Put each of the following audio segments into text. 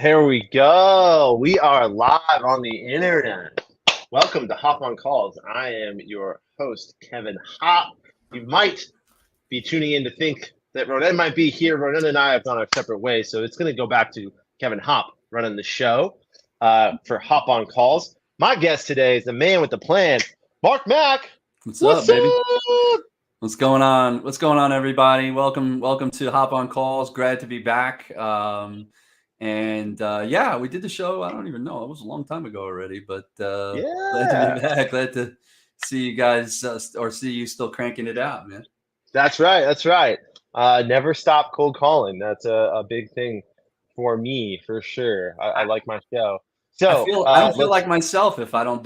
Here we go. We are live on the internet. Welcome to Hop on Calls. I am your host, Kevin Hopp. You might be tuning in to think that Ronan might be here. Ronan and I have gone our separate ways, so it's going to go back to Kevin Hopp running the show for Hop on Calls. My guest today is the man with the plan, Marc Mac. What's up, baby? What's going on? What's going on, everybody? Welcome to Hop on Calls. Glad to be back. Yeah, we did the show. I don't even know. It was a long time ago already, but glad to be back. Glad to see you guys or see you still cranking it out, man. That's right. That's right. Never stop cold calling. That's a big thing for me, for sure. I like my show. So I don't feel like myself if I don't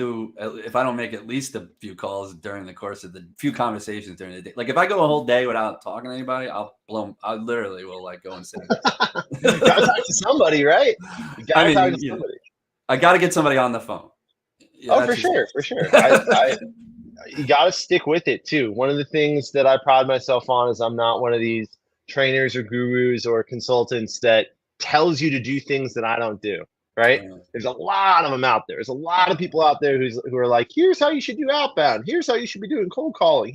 make at least a few calls during the course of the few conversations during the day. Like if I go a whole day without talking to anybody, I literally will like go and sit. You gotta talk to somebody, right? You gotta talk to somebody. I gotta get somebody on the phone. Yeah, for sure. You gotta stick with it too. One of the things that I pride myself on is I'm not one of these trainers or gurus or consultants that tells you to do things that I don't do. Right? There's a lot of them out there. There's a lot of people out there who are like, here's how you should do outbound. Here's how you should be doing cold calling.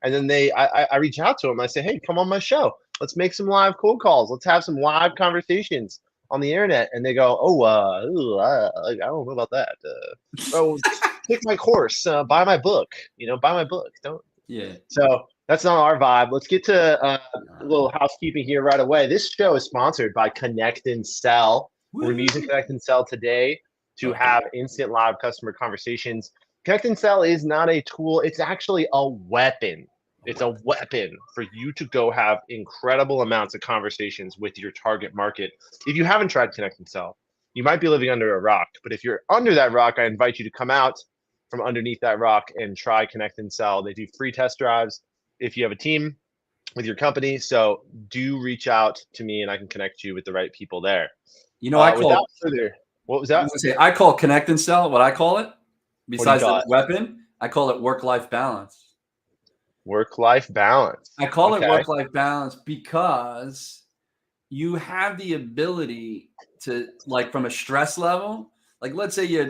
And then I reach out to them. I say, hey, come on my show. Let's make some live cold calls. Let's have some live conversations on the internet. And they go, I don't know about that. Pick my course, buy my book. Buy my book. Don't. Yeah. So that's not our vibe. Let's get to a little housekeeping here right away. This show is sponsored by ConnectAndSell. We're using ConnectAndSell today to have instant live customer conversations. ConnectAndSell is not a tool. It's actually a weapon. It's a weapon for you to go have incredible amounts of conversations with your target market. If you haven't tried ConnectAndSell, you might be living under a rock. But if you're under that rock, I invite you to come out from underneath that rock and try ConnectAndSell. They do free test drives if you have a team with your company. So do reach out to me and I can connect you with the right people there. What was that? I call ConnectAndSell. What I call it, besides the weapon, I call it work-life balance. Work-life balance. I call it work-life balance because you have the ability to, like, from a stress level, like let's say you're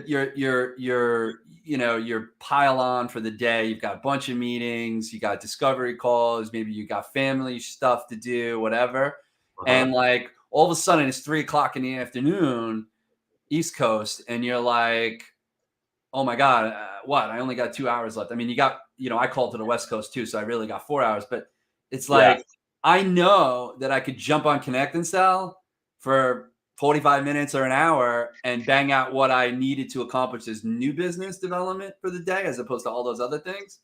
pile on for the day. You've got a bunch of meetings, you got discovery calls, maybe you got family stuff to do, whatever, and like. All of a sudden it's 3:00 in the afternoon, East Coast. And you're like, oh my God, what? I only got 2 hours left. I mean, I called to the West Coast too. So I really got 4 hours, but it's like, I know that I could jump on ConnectAndSell for 45 minutes or an hour and bang out what I needed to accomplish as new business development for the day, as opposed to all those other things.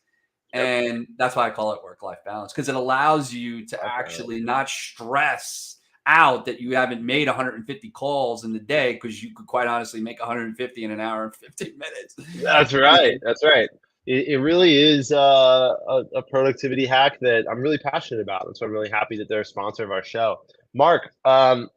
And that's why I call it work-life balance, because it allows you to actually not stress out that you haven't made 150 calls in the day, because you could quite honestly make 150 in an hour and 15 minutes. That's right. That's right. It really is a productivity hack that I'm really passionate about. And so I'm really happy that they're a sponsor of our show. Marc,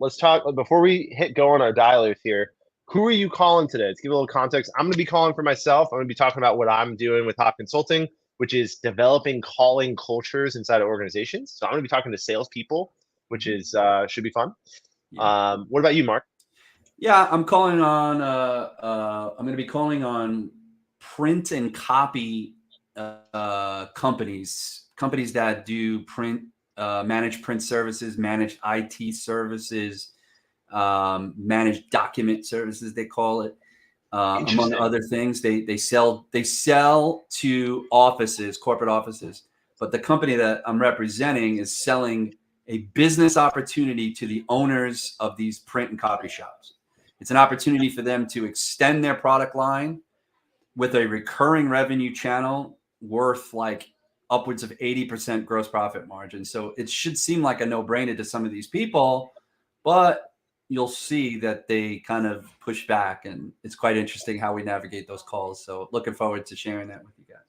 let's talk before we hit go on our dialers here. Who are you calling today? Let's give a little context. I'm going to be calling for myself. I'm going to be talking about what I'm doing with Hopp Consulting, which is developing calling cultures inside of organizations. So I'm going to be talking to salespeople, which is should be fun. What about you, Marc? Yeah, I'm calling on. I'm going to be calling on print and copy companies that do print, manage print services, manage IT services, manage document services. They call it, among other things. They sell to offices, corporate offices. But the company that I'm representing is selling a business opportunity to the owners of these print and copy shops. It's an opportunity for them to extend their product line with a recurring revenue channel worth like upwards of 80% gross profit margin. So it should seem like a no-brainer to some of these people, but you'll see that they kind of push back, and it's quite interesting how we navigate those calls. So looking forward to sharing that with you guys.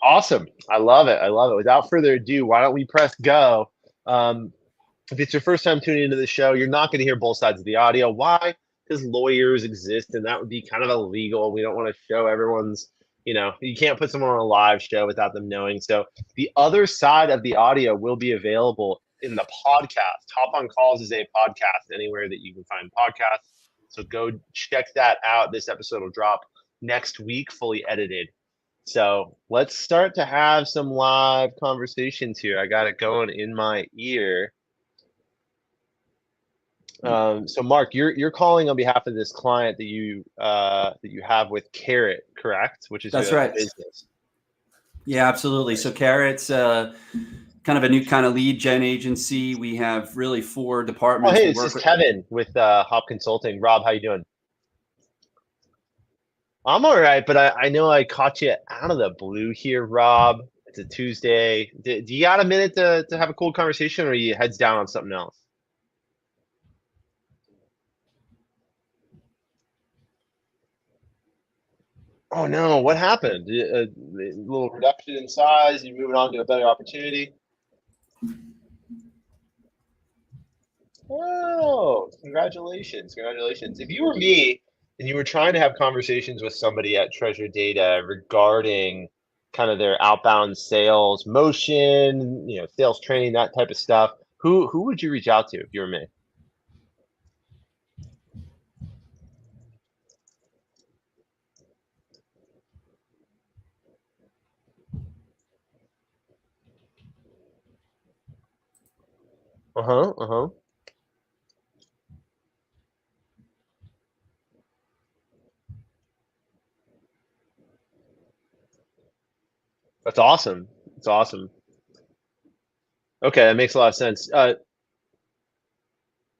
Awesome. I love it. Without further ado, why don't we press go? If it's your first time tuning into the show, you're not going to hear both sides of the audio. Why? Because lawyers exist, and that would be kind of illegal. We don't want to show everyone's, you can't put someone on a live show without them knowing. So the other side of the audio will be available in the podcast. Hop on Calls is a podcast anywhere that you can find podcasts. So go check that out. This episode will drop next week, fully edited. So let's start to have some live conversations here. I got it going in my ear. So Marc, you're calling on behalf of this client that you have with Carrot, correct? Which is That's your right. business. Yeah, absolutely. So Carrot's kind of a new kind of lead gen agency. We have really 4 Oh, departments. hey, We this work is with. Kevin with Hopp Consulting. Rob, how you doing? I'm all right, but I know I caught you out of the blue here, Rob. It's a Tuesday. Do you got a minute to have a cool conversation, or are you heads down on something else? Oh no, what happened? A little reduction in size. You moving on to a better opportunity? Oh, congratulations, congratulations. If you were me and you were trying to have conversations with somebody at Treasure Data regarding kind of their outbound sales motion, sales training, that type of stuff, who would you reach out to if you were me? Uh-huh, uh-huh. That's awesome. That's awesome. Okay, that makes a lot of sense.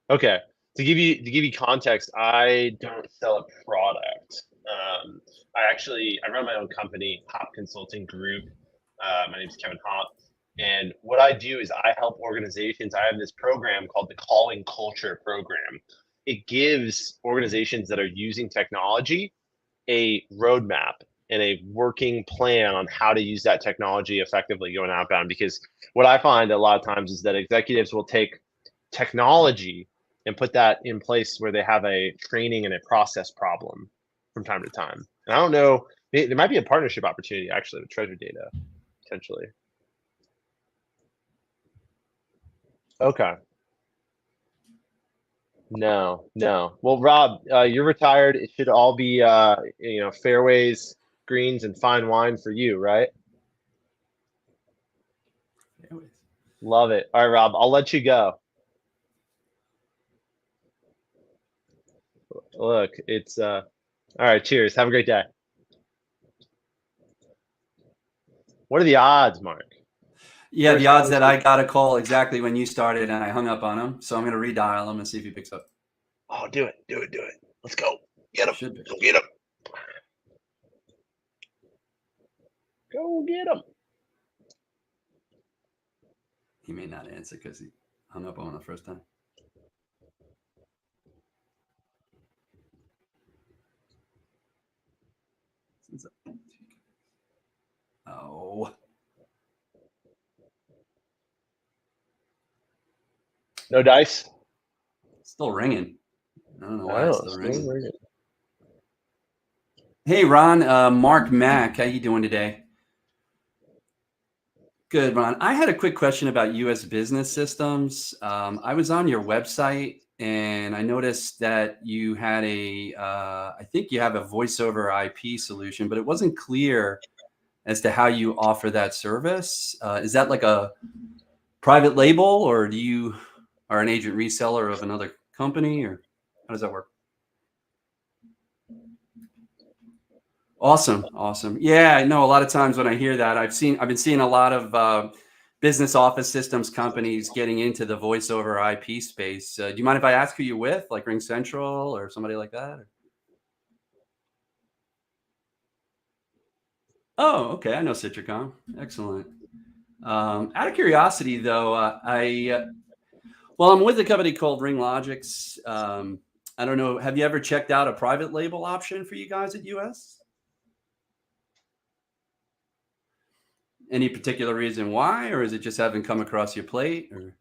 Okay. To give you context, I don't sell a product. I run my own company, Hopp Consulting Group. My name is Kevin Hopp, and what I do is I help organizations. I have this program called the Calling Culture Program. It gives organizations that are using technology a roadmap and a working plan on how to use that technology effectively going outbound. Because what I find a lot of times is that executives will take technology and put that in place where they have a training and a process problem from time to time. And I don't know, there might be a partnership opportunity actually with Treasure Data potentially. Okay. No, no. Well, Rob, you're retired. It should all be fairways, greens, and fine wine for you, right? Anyways. Love it. All right, Rob, I'll let you go. Look, it's all right, cheers. Have a great day. What are the odds, Marc? Yeah, First the odds time that I got a call exactly when you started and I hung up on him. So I'm going to redial him and see if he picks up. Oh, do it, do it, do it. Let's go. Get him. Should be. Go get him. Go get him. He may not answer because he hung up on him the first time. Oh. No dice? Still ringing. I don't know why Oh, it's still ringing. ringing. Hey, Ron, Marc Mack, how you doing today? Good, Ron. I had a quick question about U.S. business systems. I was on your website and I noticed that you had I think you have a voice over IP solution, but it wasn't clear as to how you offer that service. Is that like a private label, or do you are an agent reseller of another company, or how does that work? Awesome. Awesome. Yeah, I know a lot of times when I hear that, I've been seeing a lot of business office systems companies getting into the voice over IP space. Do you mind if I ask who you're with, like Ring Central or somebody like that? Oh, okay. I know Citricom. Excellent. Out of curiosity, though, I'm with a company called Ring Logics. I don't know. Have you ever checked out a private label option for you guys at US? Any particular reason why, or is it just haven't come across your plate? Or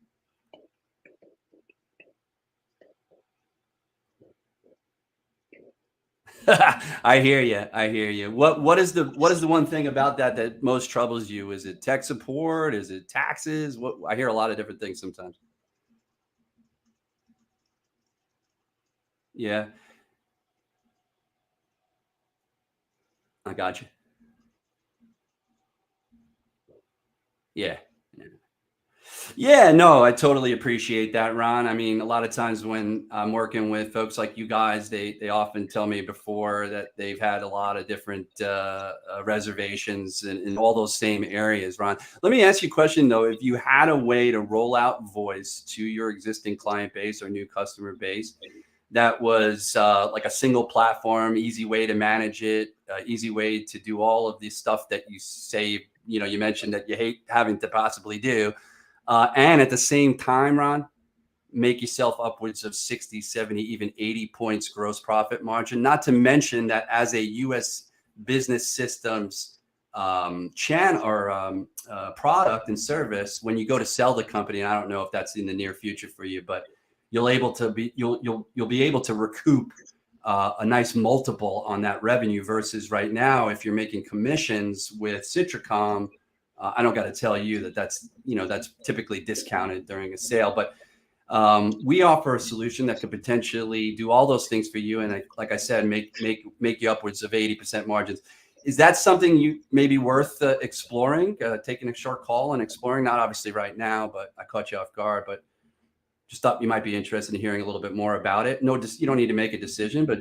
I hear you. I hear you. What is the one thing about that most troubles you? Is it tech support? Is it taxes? What I hear a lot of different things sometimes. Yeah. I got you. Yeah. Yeah, no, I totally appreciate that, Ron. I mean, a lot of times when I'm working with folks like you guys, they often tell me before that they've had a lot of different reservations in all those same areas, Ron. Let me ask you a question though. If you had a way to roll out voice to your existing client base or new customer base, that was like a single platform, easy way to manage it, easy way to do all of the stuff that you say, you mentioned that you hate having to possibly do. And at the same time, Ron, make yourself upwards of 60, 70, even 80 points gross profit margin. Not to mention that as a U.S. business systems channel or product and service, when you go to sell the company, and I don't know if that's in the near future for you, but you'll be able to recoup a nice multiple on that revenue versus right now, if you're making commissions with Citricom, I don't got to tell you that's typically discounted during a sale, but we offer a solution that could potentially do all those things for you. And like I said, make you upwards of 80% margins. Is that something you maybe worth exploring, taking a short call and exploring? Not obviously right now, but I caught you off guard, but just thought you might be interested in hearing a little bit more about it. No, you don't need to make a decision, but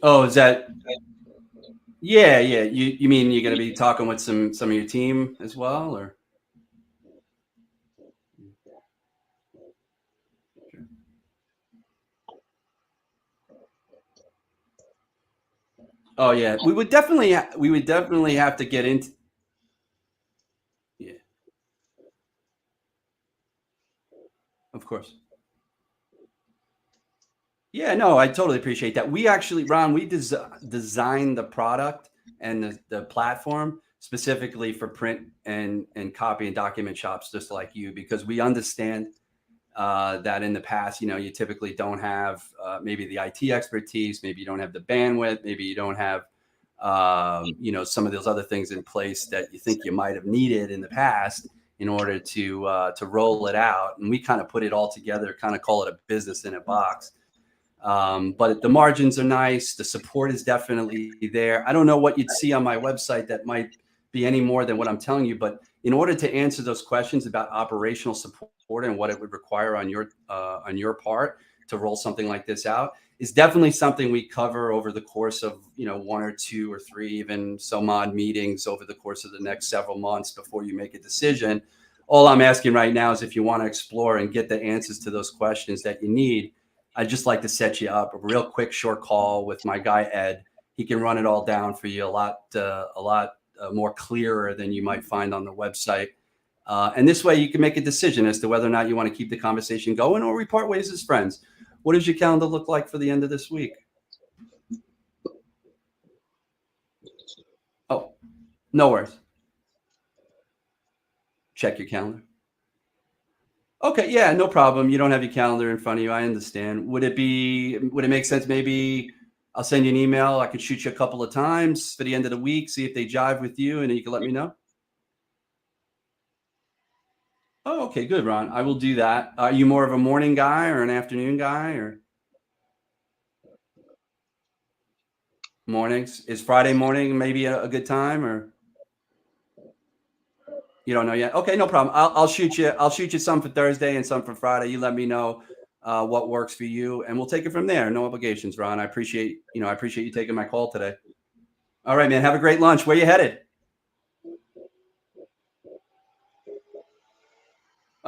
oh, is that? Yeah, yeah. You mean you're going to be talking with some of your team as well, or? Oh yeah, we would definitely have to get into. Yeah, of course. Yeah, no, I totally appreciate that. We actually, Ron, we designed the product and the platform specifically for print and copy and document shops, just like you, because we understand that in the past, you typically don't have maybe the IT expertise, maybe you don't have the bandwidth, maybe you don't have some of those other things in place that you think you might have needed in the past in order to roll it out. And we kind of put it all together, kind of call it a business in a box. But the margins are nice. The support is definitely there. I don't know what you'd see on my website that might be any more than what I'm telling you, but in order to answer those questions about operational support and what it would require on your part to roll something like this out is definitely something we cover over the course of, one or two or three, even some odd meetings over the course of the next several months before you make a decision. All I'm asking right now is if you want to explore and get the answers to those questions that you need, I'd just like to set you up a real quick short call with my guy, Ed. He can run it all down for you a lot more clearer than you might find on the website. And this way you can make a decision as to whether or not you want to keep the conversation going or we part ways as friends. What does your calendar look like for the end of this week? Oh, no worries. Check your calendar. Okay, yeah, no problem. You don't have your calendar in front of you. I understand. Would it make sense? Maybe I'll send you an email. I could shoot you a couple of times for the end of the week, see if they jive with you, and then you can let me know. Oh, okay, good, Ron. I will do that. Are you more of a morning guy or an afternoon guy or mornings? Is Friday morning maybe a good time or? You don't know yet? Okay, no problem. I'll shoot you some for Thursday and some for Friday. You let me know what works for you, and we'll take it from there. No obligations, Ron. I appreciate you taking my call today. All right, man. Have a great lunch. Where you headed?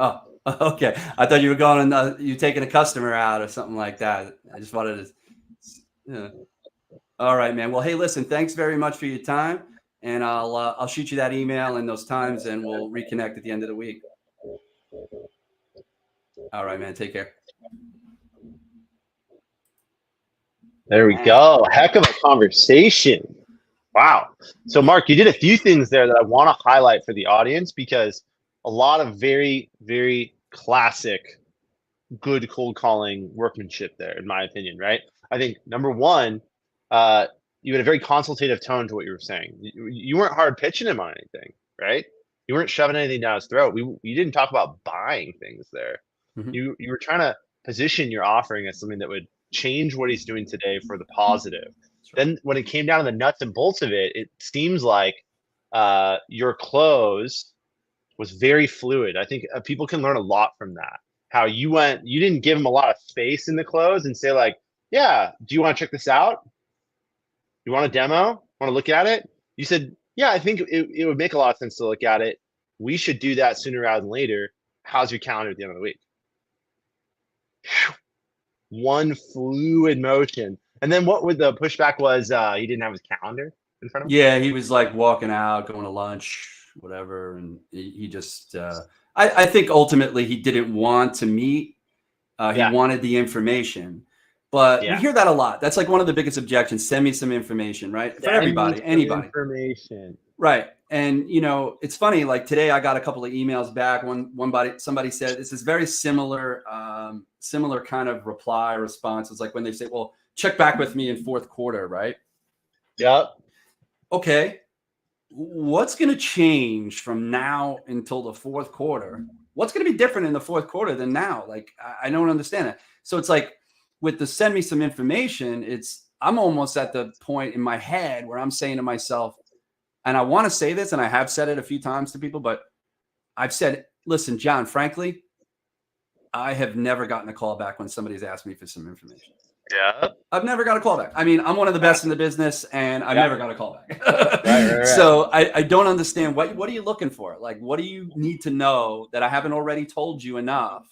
Oh, okay. I thought you were going and you taking a customer out or something like that. I just wanted to. Yeah. All right, man. Well, hey, listen. Thanks very much for your time, and I'll shoot you that email and those times, and we'll reconnect at the end of the week. All right, man. Take care. There we go. Heck of a conversation. Wow. So, Marc, you did a few things there that I want to highlight for the audience because a lot of very, very classic, good cold calling workmanship there, in my opinion, right? I think number one, you had a very consultative tone to what you were saying. You weren't hard pitching him on anything, right? You weren't shoving anything down his throat. You didn't talk about buying things there. Mhm. You were trying to position your offering as something that would change what he's doing today for the positive. That's right. Then when it came down to the nuts and bolts of it, it seems like your close was very fluid. I think people can learn a lot from that. How you didn't give him a lot of space in the close and say like, yeah, do you want to check this out? You want a demo? Want to look at it? You said, yeah, I think it would make a lot of sense to look at it. We should do that sooner rather than later. How's your calendar at the end of the week? One fluid motion. And then what would the pushback was, he didn't have his calendar in front of him? Yeah, he was like walking out, going to lunch, whatever. And he just, I think ultimately he didn't want to meet. He wanted the information. But we hear that a lot. That's like one of the biggest objections. Send me some information, right? For everybody, anybody. Information. Right. And, you know, it's funny, like today I got a couple of emails back. Somebody said, this is very similar, similar kind of response. It's like when they say, well, check back with me in fourth quarter, right? Yep. Okay. What's going to change from now until the fourth quarter? What's going to be different in the fourth quarter than now? Like, I don't understand that. So it's like with the send me some information, I'm almost at the point in my head where I'm saying to myself, and I want to say this, and I have said it a few times to people, but I've said, listen, John, frankly, I have never gotten a call back when somebody's asked me for some information. Yeah. I've never got a call back. I mean, I'm one of the best in the business, and I've never got a call back. Right. So I don't understand. What are you looking for? Like, what do you need to know that I haven't already told you enough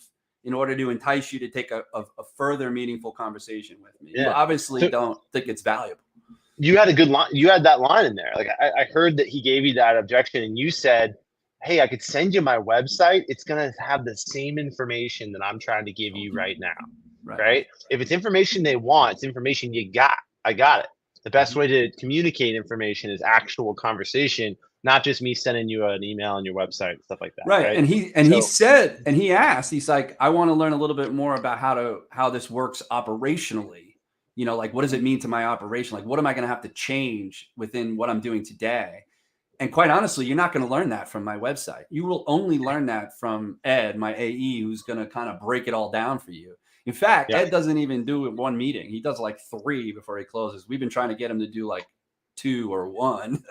in order to entice you to take a further meaningful conversation with me? Yeah. You obviously don't think it's valuable. You had a good line. You had that line in there. Like I heard that he gave you that objection, and you said, hey, I could send you my website. It's going to have the same information that I'm trying to give you right now. Right? If it's information they want, it's information you got. I got it. The best way to communicate information is actual conversation, not just me sending you an email on your website and stuff like that. Right. And he asked, he's like, I want to learn a little bit more about how this works operationally. You know, like, what does it mean to my operation? Like, what am I going to have to change within what I'm doing today? And quite honestly, you're not going to learn that from my website. You will only learn that from Ed, my AE, who's going to kind of break it all down for you. In fact, Ed doesn't even do one meeting. He does like 3 before he closes. We've been trying to get him to do like 2 or 1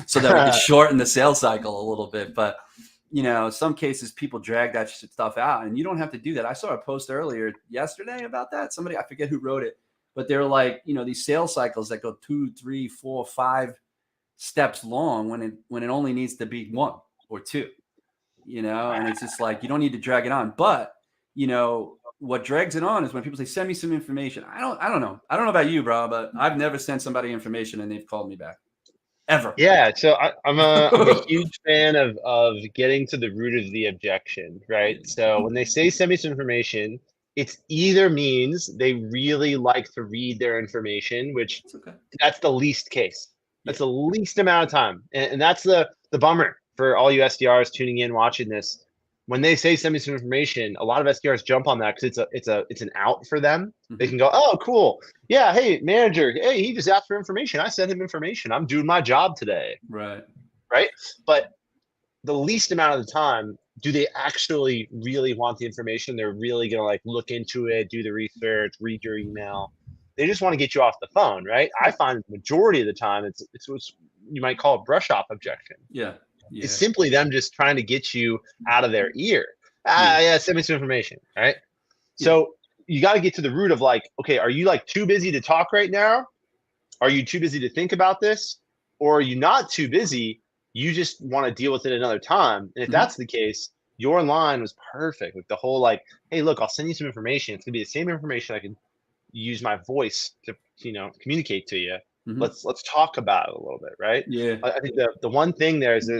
so that we can shorten the sales cycle a little bit. But, you know, some cases people drag that stuff out, and you don't have to do that. I saw a post earlier yesterday about that. Somebody, I forget who wrote it, but they're like, you know, these sales cycles that go 2, 3, 4, 5 steps long when it only needs to be 1 or 2, you know, and it's just like, you don't need to drag it on. But, you know, what drags it on is when people say, send me some information. I don't know. I don't know about you, bro, but I've never sent somebody information and they've called me back ever. Yeah. So I'm a huge fan of getting to the root of the objection, right? So when they say send me some information, it's either means they really like to read their information, which that's the least case. That's the least amount of time. And that's the bummer for all you SDRs tuning in, watching this. When they say send me some information, a lot of SDRs jump on that because it's an out for them. They can go, oh, cool. Yeah, hey, manager, hey, he just asked for information. I sent him information. I'm doing my job today. Right. But the least amount of the time, do they actually really want the information? They're really going to like look into it, do the research, read your email. They just want to get you off the phone, right? I find the majority of the time it's what you might call a brush off objection. Yeah. It's simply them just trying to get you out of their ear. Send me some information, right? So you got to get to the root of like, okay, are you like too busy to talk right now? Are you too busy to think about this? Or are you not too busy? You just want to deal with it another time. And if that's the case, your line was perfect with the whole like, hey, look, I'll send you some information. It's gonna be the same information. I can use my voice to, you know, communicate to you. Let's talk about it a little bit, right? Yeah. I think the one thing there is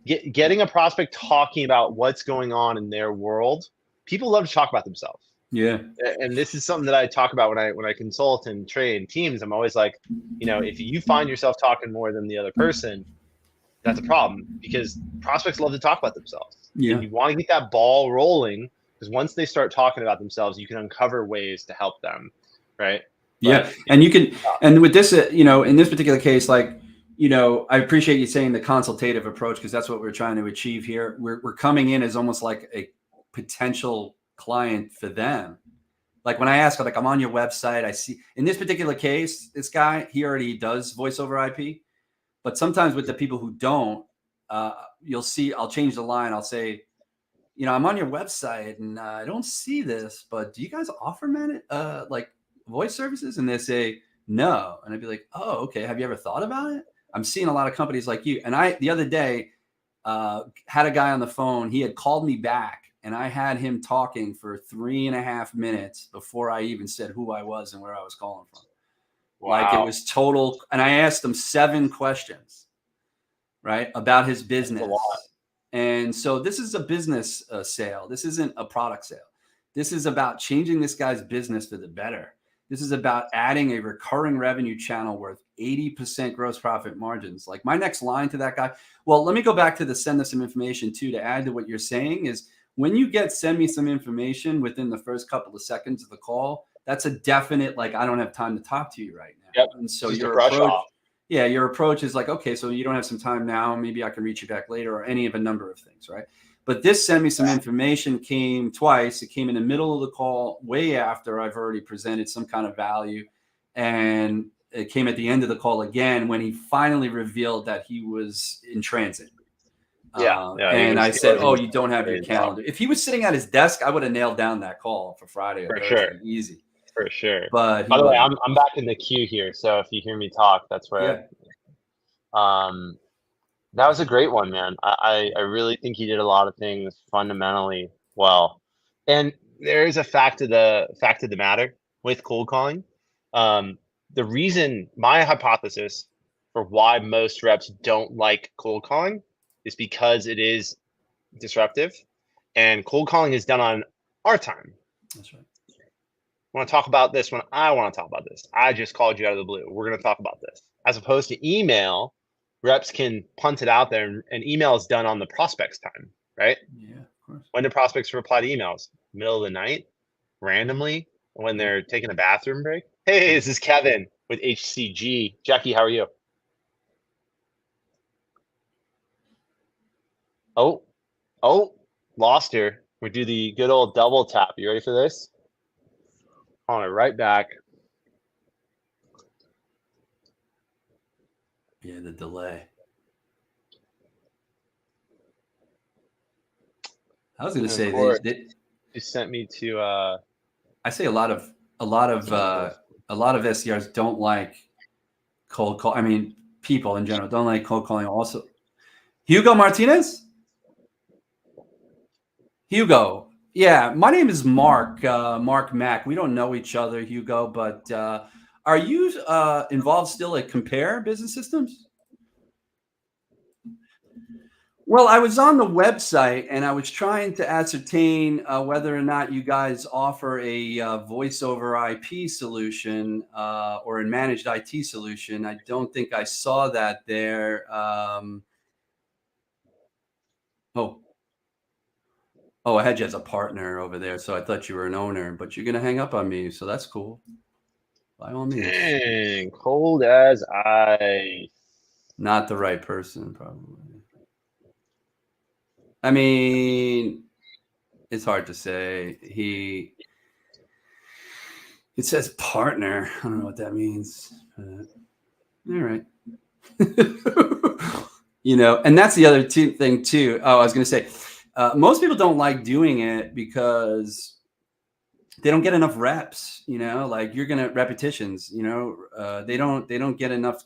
getting a prospect talking about what's going on in their world. People love to talk about themselves. Yeah. And this is something that I talk about when I consult and train teams. I'm always like, you know, if you find yourself talking more than the other person, that's a problem, because prospects love to talk about themselves. Yeah. And you want to get that ball rolling, because once they start talking about themselves, you can uncover ways to help them, right? Yeah. And you can, and with this, you know, in this particular case, like, I appreciate you saying the consultative approach, because that's what we're trying to achieve here. We're coming in as almost like a potential client for them. Like when I ask, like, I'm on your website, I see in this particular case, this guy, he already does voice over IP. But sometimes with the people who don't, you'll see, I'll change the line. I'll say, I'm on your website and I don't see this, but do you guys offer like voice services? And they say, no. And I'd be like, oh, okay. Have you ever thought about it? I'm seeing a lot of companies like you. And the other day, had a guy on the phone. He had called me back and I had him talking for 3.5 minutes before I even said who I was and where I was calling from. Wow. Like, it was total. And I asked him 7 questions, right, about his business. And so this is a business sale. This isn't a product sale. This is about changing this guy's business for the better. This is about adding a recurring revenue channel worth 80% gross profit margins. Like, my next line to that guy. Well, let me go back to the send us some information too, to add to what you're saying is, when you get send me some information within the first couple of seconds of the call, that's a definite, like, I don't have time to talk to you right now. Yep. And so your approach is like, okay, so you don't have some time now, maybe I can reach you back later, or any of a number of things, right? But this send me some information came twice. It came in the middle of the call, way after I've already presented some kind of value. And it came at the end of the call again, when he finally revealed that he was in transit. And I said, oh, you don't have your calendar. If he was sitting at his desk, I would have nailed down that call for Friday or Thursday. Sure. Easy. For sure. But by the way, I'm back in the queue here. So if you hear me talk, that's where. Yeah. That was a great one, man. I really think he did a lot of things fundamentally well. And there is a fact of the matter with cold calling. The reason, my hypothesis for why most reps don't like cold calling is because it is disruptive, and cold calling is done on our time. That's right. I want to talk about this when I want to talk about this. I just called you out of the blue. We're going to talk about this. As opposed to email, reps can punt it out there, and email is done on the prospect's time, right? Yeah, of course. When do prospects reply to emails? Middle of the night, randomly, when they're taking a bathroom break. Hey, this is Kevin with HCG. Jackie, how are you? Oh, lost her. We do the good old double tap. You ready for this? On it right back. Yeah, the delay. I was going to say you sent me to. I say a lot of SDRs don't like cold call. I mean, people in general don't like cold calling. Also, Hugo Martinez. Hugo, yeah, my name is Mark. Mark Mack. We don't know each other, Hugo, but are you involved still at Compare Business Systems? Well, I was on the website and I was trying to ascertain whether or not you guys offer a voice over IP solution or a managed IT solution. I don't think I saw that there. Oh, I had you as a partner over there, so I thought you were an owner, but you're going to hang up on me, so that's cool. By all means. Dang, cold as ice. Not the right person, probably. I mean, it's hard to say. It says partner. I don't know what that means. All right. And that's the other thing too. Oh, I was going to say, most people don't like doing it because they don't get enough reps, like you're going to repetitions, they don't get enough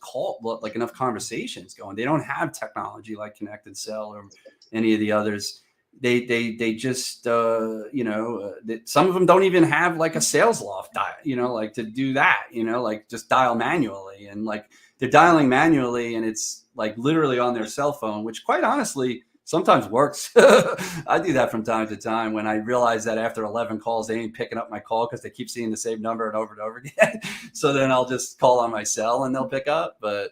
enough conversations going. They don't have technology like ConnectAndSell or any of the others. They just, some of them don't even have like a sales loft dial, like to do that, like just dial manually, and like they're dialing manually and it's like literally on their cell phone, which quite honestly sometimes works. I do that from time to time when I realize that after 11 calls, they ain't picking up my call because they keep seeing the same number and over again. So then I'll just call on my cell and they'll pick up. But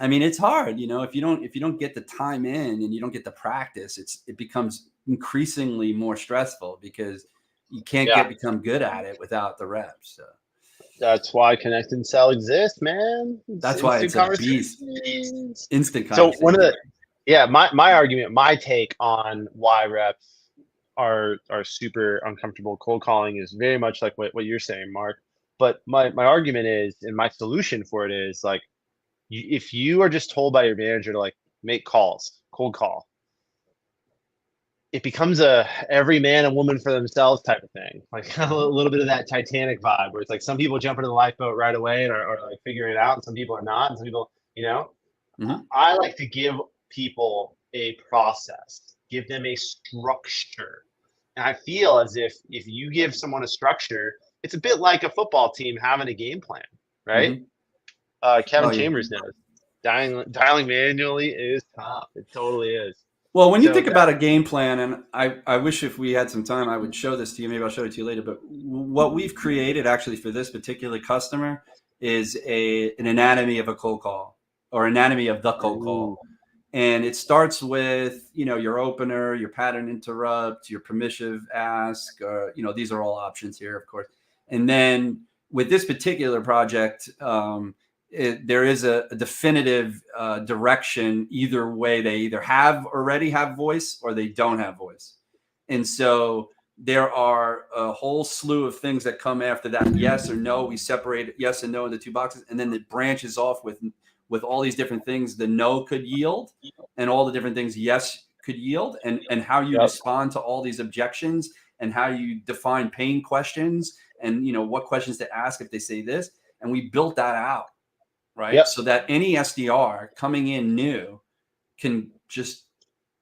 I mean, it's hard, if you don't get the time in and you don't get the practice, it becomes increasingly more stressful because you can't become good at it without the reps. So. That's why Connect and Sell exists, man. That's why it's a beast. Instant So conversation. my argument, my take on why reps are super uncomfortable cold calling is very much like what you're saying, Mark. But my argument is, and my solution for it is like, if you are just told by your manager to like make calls, cold call, it becomes a every man and woman for themselves type of thing. Like a little bit of that Titanic vibe where it's like some people jump into the lifeboat right away and are like figuring it out, and some people are not, and some people, I like to give people a process, give them a structure. And I feel as if you give someone a structure, it's a bit like a football team having a game plan, right? Kevin Chambers knows. Dialing manually is tough. It totally is. Well, when you think about a game plan, and I wish if we had some time, I would show this to you. Maybe I'll show it to you later. But what we've created actually for this particular customer is an anatomy of a cold call, or anatomy of the cold call. And it starts with, your opener, your pattern interrupt, your permissive ask, these are all options here, of course. And then with this particular project, there is a definitive direction either way. They either already have voice or they don't have voice. And so there are a whole slew of things that come after that. Yes or no. We separate yes and no into two boxes, and then it branches off with all these different things the no could yield and all the different things yes could yield, and how you respond to all these objections, and how you define pain questions, and what questions to ask if they say this. And we built that out, right? So that any SDR coming in new can just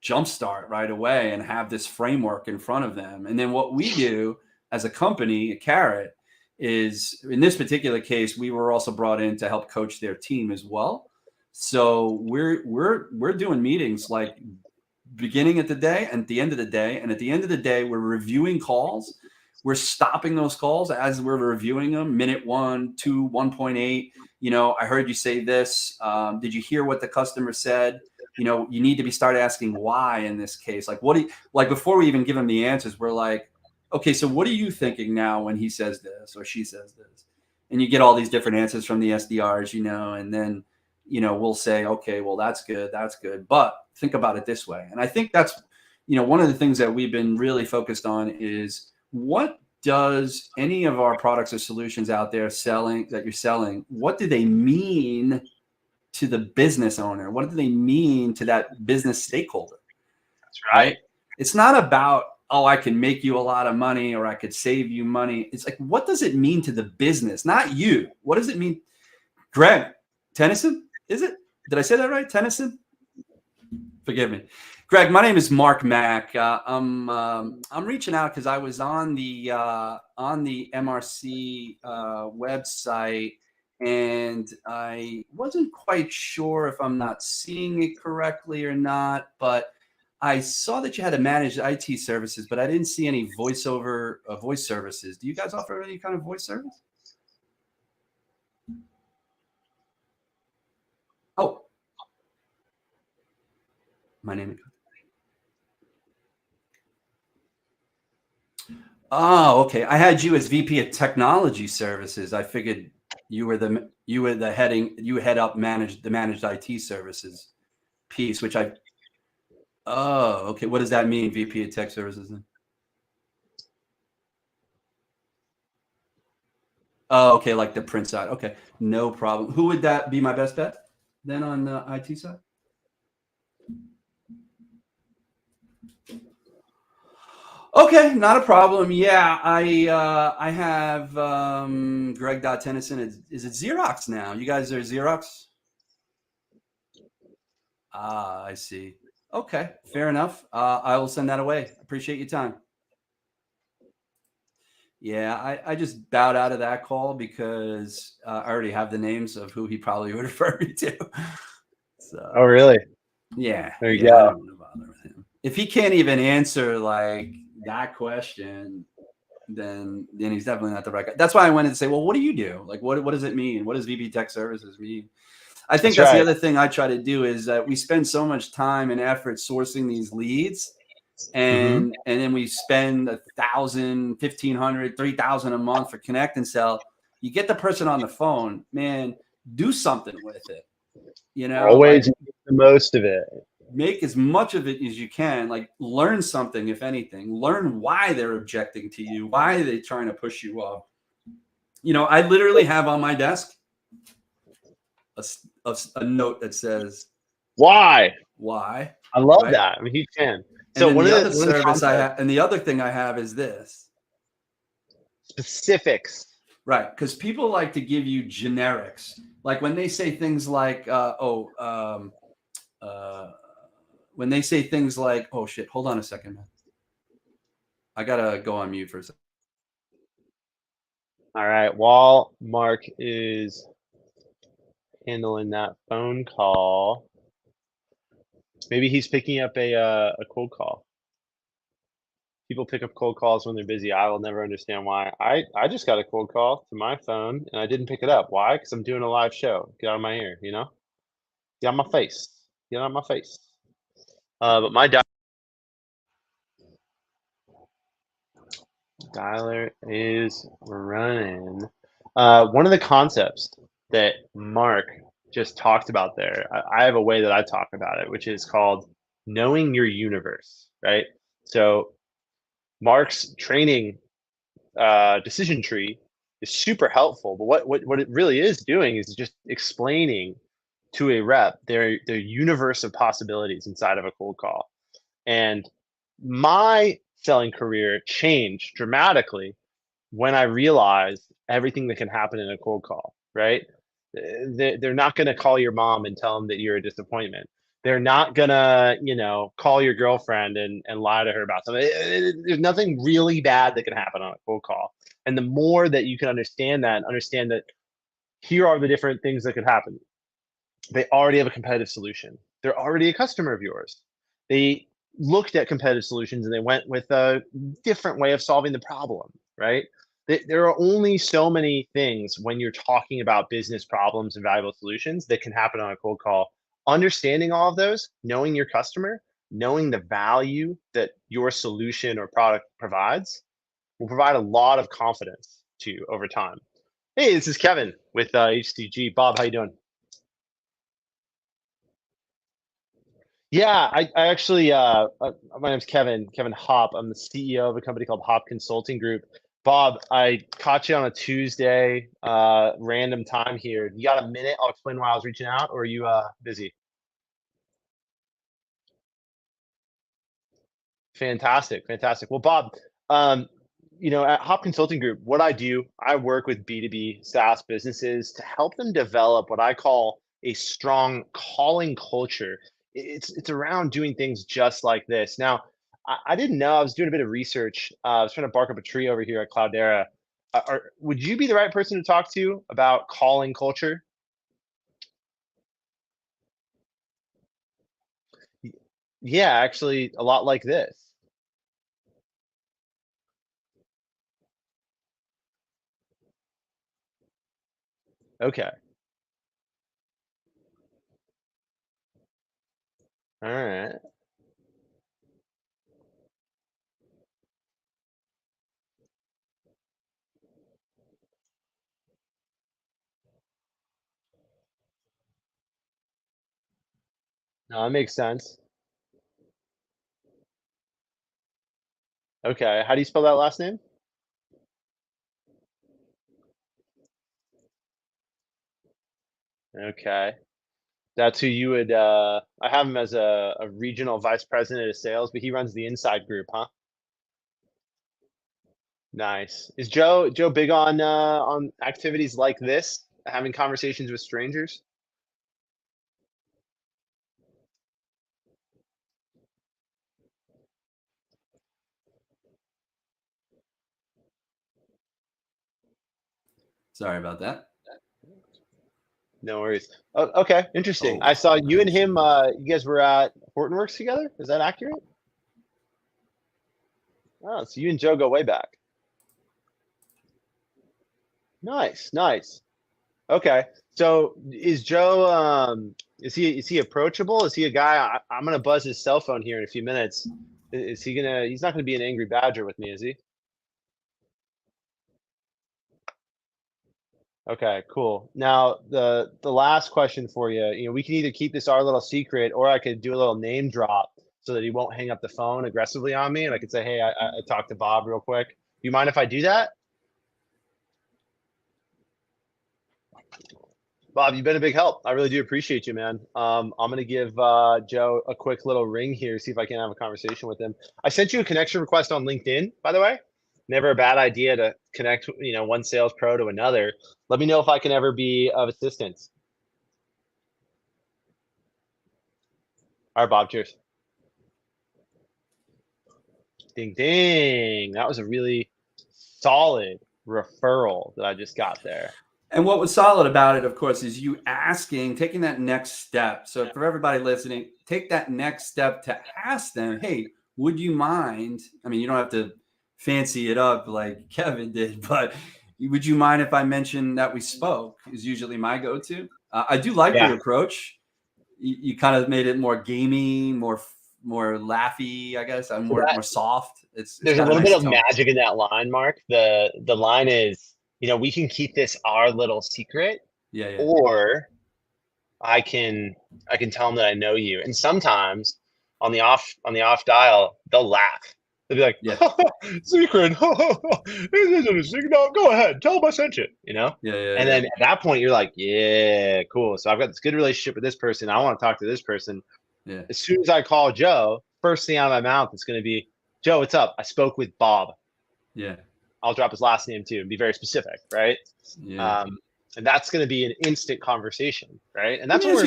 jumpstart right away and have this framework in front of them. And then what we do as a company, a Carrot, is in this particular case, we were also brought in to help coach their team as well. So we're doing meetings like beginning of the day and at the end of the day. And at the end of the day, we're reviewing calls. We're stopping those calls as we're reviewing them. Minute 1, 2, 1.8. I heard you say this. Did you hear what the customer said? You need to start asking why in this case. Like before we even give them the answers, we're like, okay, so what are you thinking now when he says this or she says this? And you get all these different answers from the SDRs, and then, we'll say, okay, well, that's good. But think about it this way. And I think that's, one of the things that we've been really focused on is, what does any of our products or solutions out there that you're selling, what do they mean to the business owner? What do they mean to that business stakeholder? That's right. It's not about, oh, I can make you a lot of money or I could save you money. It's like, what does it mean to the business? Not you. What does it mean? Greg Tennyson, is it? Did I say that right? Tennyson? Forgive me. Greg, my name is Marc Mack. I'm reaching out because I was on the MRC website, and I wasn't quite sure if I'm not seeing it correctly or not, but I saw that you had to manage IT services, but I didn't see any voice services. Do you guys offer any kind of voice service? Oh, my name is. Oh, okay. I had you as VP of Technology Services. I figured you head up the managed IT services piece, which oh, okay. What does that mean, VP of Tech Services then? Oh, okay, like the print side. Okay, no problem. Who would that be my best bet then on the IT side? Okay, not a problem. Yeah, I have Greg.Tennyson. Is it Xerox now? You guys are Xerox? Ah, I see. Okay, fair enough. I will send that away. Appreciate your time. Yeah, I just bowed out of that call because I already have the names of who he probably would refer me to. So, oh, really? Yeah. There you go. I don't want to bother with him. If he can't even answer like that question, then he's definitely not the right guy. That's why I wanted to say, well, what do you do? Like, what does it mean? What does VP Tech Services mean? I think that's the other thing I try to do is that we spend so much time and effort sourcing these leads, and then we spend $1,000, $1,500, $3,000 a month for Connect and Sell. You get the person on the phone, man, do something with it. You know, always make the most of it. Make as much of it as you can. Like, learn something, if anything. Learn why they're objecting to you. Why are they trying to push you off? You know, I literally have on my desk a note that says, Why? I love that. I'm a huge fan. So and then the other service I have, and the other thing I have is this. Specifics. Right. Because people like to give you generics. Like when they say things like, when they say things like, oh shit, hold on a second, man. I gotta go on mute for a second. All right. While Mark is handling that phone call, maybe he's picking up a cold call. People pick up cold calls when they're busy. I will never understand why. I just got a cold call to my phone and I didn't pick it up. Why? Because I'm doing a live show. Get out of my ear, you know? Get out of my face. Get out of my face. But my dialer is running. One of the concepts that Mark just talked about there, I have a way that I talk about it, which is called knowing your universe, right? So Mark's training decision tree is super helpful, but what it really is doing is just explaining to a rep their universe of possibilities inside of a cold call. And my selling career changed dramatically when I realized everything that can happen in a cold call, right? They're not going to call your mom and tell them that you're a disappointment. They're not going to, call your girlfriend and lie to her about something. There's nothing really bad that can happen on a cold call. And the more that you can understand that here are the different things that could happen. They already have a competitive solution. They're already a customer of yours. They looked at competitive solutions and they went with a different way of solving the problem, right? There are only so many things when you're talking about business problems and valuable solutions that can happen on a cold call. Understanding all of those, knowing your customer, knowing the value that your solution or product provides will provide a lot of confidence to you over time. Hey, this is Kevin with HCG. Bob, how you doing? Yeah, I actually, my name's Kevin Hopp. I'm the CEO of a company called Hopp Consulting Group. Bob, I caught you on a Tuesday, random time here. You got a minute? I'll explain why I was reaching out, or are you busy? Fantastic. Well, Bob, at Hopp Consulting Group, what I do, I work with B2B SaaS businesses to help them develop what I call a strong calling culture. It's around doing things just like this. Now, I didn't know. I was doing a bit of research. I was trying to bark up a tree over here at Cloudera. Would you be the right person to talk to about calling culture? Yeah, actually, a lot like this. Okay. All right. No, that makes sense. Okay. How do you spell that last name? Okay. That's who you would, I have him as a regional vice president of sales, but he runs the inside group, huh? Nice. Is Joe big on activities like this, having conversations with strangers? Sorry about that. No worries. Oh, okay, interesting. I saw you and him, you guys were at Hortonworks together. Is that accurate? Oh, so you and Joe go way back. Nice. Okay. So is Joe, is he approachable? Is he a guy? I'm gonna buzz his cell phone here in a few minutes. He's not gonna be an angry badger with me, is he? Okay, cool. Now the last question for you, we can either keep this our little secret, or I could do a little name drop so that he won't hang up the phone aggressively on me, and I could say, hey, I talked to Bob real quick. Do you mind if I do that? Bob, you've been a big help. I really do appreciate you, man. I'm gonna give Joe a quick little ring here, see if I can have a conversation with him. I sent you a connection request on LinkedIn, by the way. Never a bad idea to connect, one sales pro to another. Let me know if I can ever be of assistance. All right, Bob. Cheers. Ding, ding. That was a really solid referral that I just got there. And what was solid about it, of course, is you taking that next step. So for everybody listening, take that next step to ask them, hey, would you mind? I mean, you don't have to fancy it up like Kevin did, but would you mind if I mentioned that we spoke? Is usually my go-to. I do like your approach. You kind of made it more gamey, more laughy, I guess. I'm more soft. There's a little bit of magic in that line, Mark. The line is, we can keep this our little secret, or I can tell them that I know you. And sometimes on the off dial, they'll laugh. They'll be like, secret. No, go ahead. Tell them I sent you, And then at that point, you're like, yeah, cool. So I've got this good relationship with this person. I want to talk to this person. Yeah. As soon as I call Joe, first thing out of my mouth, it's going to be, Joe, what's up? I spoke with Bob. Yeah. I'll drop his last name too and be very specific, right? Yeah. And that's going to be an instant conversation, right? And that's let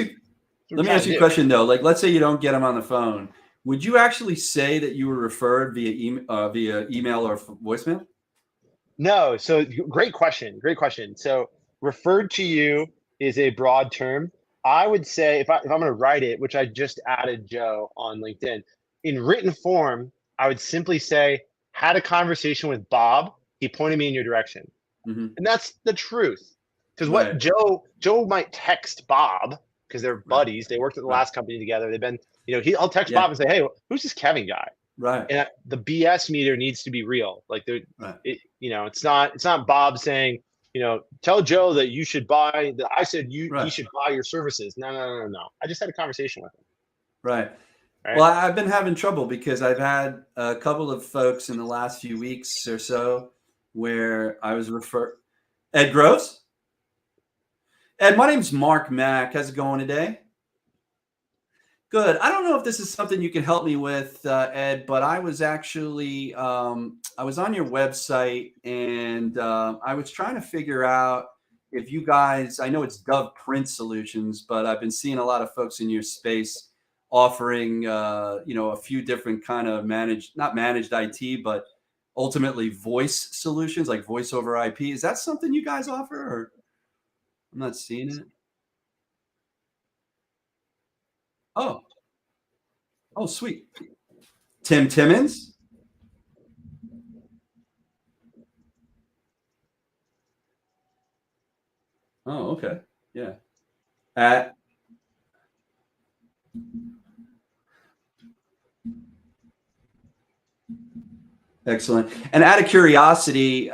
me ask you a question though. Like, let's say you don't get him on the phone. Would you actually say that you were referred via email or voicemail? No. So great question. Great question. So referred to you is a broad term. I would say if I'm going to write it, which I just added Joe on LinkedIn, in written form, I would simply say, had a conversation with Bob. He pointed me in your direction. Mm-hmm. And that's the truth. Because what Joe might text Bob, because they're buddies. They worked at the last company together. They've been, I'll text Bob and say, hey, who's this Kevin guy? Right. And the BS meter needs to be real. Like it's not Bob saying, tell Joe that you should buy that. I said he should buy your services. No. I just had a conversation with him. Right. Well, I've been having trouble because I've had a couple of folks in the last few weeks or so where I was referred. Ed Gross? Ed, my name's Marc Mack. How's it going today? Good. I don't know if this is something you can help me with, Ed, but I was actually, I was on your website and I was trying to figure out if you guys, I know it's Dove Print Solutions, but I've been seeing a lot of folks in your space offering, a few different kind of not managed IT, but ultimately voice solutions like voice over IP. Is that something you guys offer, or I'm not seeing it? Oh, sweet. Tim Timmons? Oh, okay. Yeah. Excellent. And out of curiosity,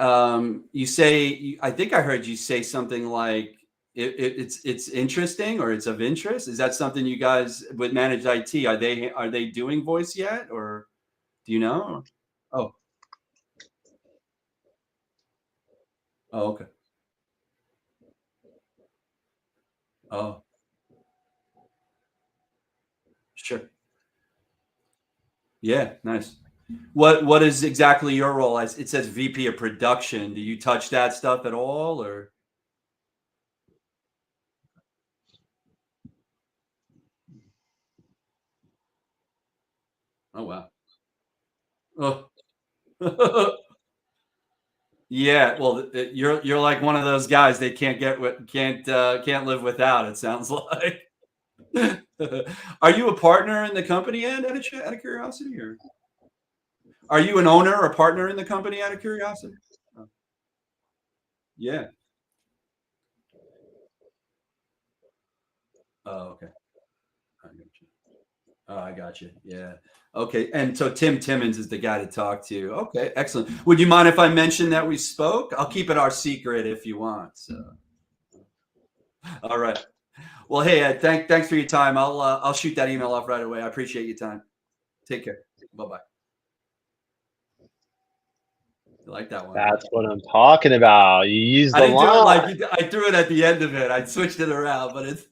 you say, I think I heard you say something like it's interesting or it's of interest. Is that something you guys with managed IT, are they doing voice yet, or do you know? Oh, okay. Oh, sure. Yeah, nice. What is exactly your role? As it says VP of production. Do you touch that stuff at all, or? Oh wow. Oh. Yeah, well, you're like one of those guys they can't live without. It sounds like. Are you a partner in the company, Ed? Out of curiosity, or are you an owner or partner in the company? Out of curiosity. Oh, yeah. Oh, okay. I got you. Oh, I got you. Yeah. Okay. And so Tim Timmons is the guy to talk to. Okay. Excellent. Would you mind if I mention that we spoke? I'll keep it our secret if you want. So. All right. Well, hey, Ed, thanks for your time. I'll shoot that email off right away. I appreciate your time. Take care. Bye-bye. You like that one? That's what I'm talking about. You used I the didn't do it line. like I threw it at the end of it. I switched it around, but it